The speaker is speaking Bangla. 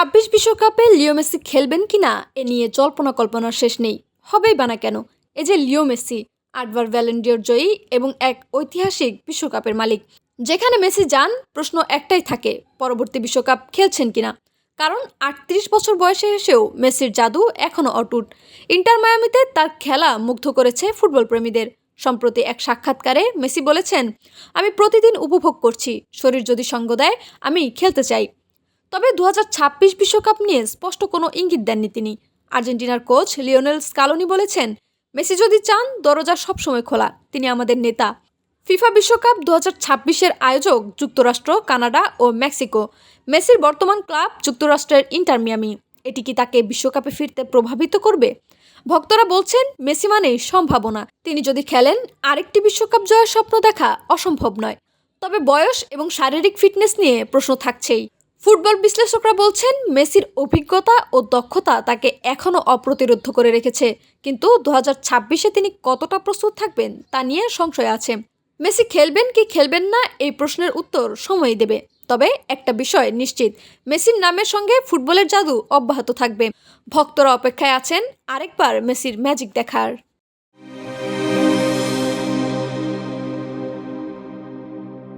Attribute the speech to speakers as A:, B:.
A: ২০২৬ বিশ্বকাপে লিও মেসি খেলবেন কিনা এ নিয়ে জল্পনা কল্পনার শেষ নেই। হবেই বা না কেন? এই যে লিও মেসি ৮বার ব্যালন ডিওর জয়ী এবং এক ঐতিহাসিক বিশ্বকাপের মালিক। যেখানে মেসি যান, প্রশ্ন একটাই থাকে, পরবর্তী বিশ্বকাপ খেলছেন কিনা। কারণ ৩৮ বছর বয়সে এসেও মেসির জাদু এখনও অটুট। ইন্টার মায়ামিতে তার খেলা মুগ্ধ করেছে ফুটবল প্রেমীদের। সম্প্রতি এক সাক্ষাৎকারে মেসি বলেছেন, আমি প্রতিদিন উপভোগ করছি, শরীর যদি সঙ্গ দেয় আমি খেলতে চাই। তবে ২০২৬ বিশ্বকাপ নিয়ে স্পষ্ট কোনো ইঙ্গিত দেননি তিনি। আর্জেন্টিনার কোচ লিওনেল স্কালোনি বলেছেন, মেসি যদি চান দরজা সবসময় খোলা, তিনি আমাদের নেতা। ফিফা বিশ্বকাপ ২০২৬-এর আয়োজক যুক্তরাষ্ট্র, কানাডা ও মেক্সিকো। মেসির বর্তমান ক্লাব যুক্তরাষ্ট্রের ইন্টার মিয়ামি। এটি কি তাকে বিশ্বকাপে ফিরতে প্রভাবিত করবে? ভক্তরা বলছেন, মেসি মানেই সম্ভাবনা। তিনি যদি খেলেন, আরেকটি বিশ্বকাপ জয়ের স্বপ্ন দেখা অসম্ভব নয়। তবে বয়স এবং শারীরিক ফিটনেস নিয়ে প্রশ্ন থাকছেই। ফুটবল বিশ্লেষকরা বলছেন, মেসির অভিজ্ঞতা ও দক্ষতা তাকে এখনও অপ্রতিরোধ্য করে রেখেছে। কিন্তু ২০২৬-এ তিনি কতটা প্রস্তুত থাকবেন তা নিয়ে সংশয় আছে। মেসি খেলবেন কি খেলবেন না, এই প্রশ্নের উত্তর সময়ই দেবে। তবে একটা বিষয় নিশ্চিত, মেসির নামের সঙ্গে ফুটবলের জাদু অব্যাহত থাকবে। ভক্তরা অপেক্ষায় আছেন আরেকবার মেসির ম্যাজিক দেখার।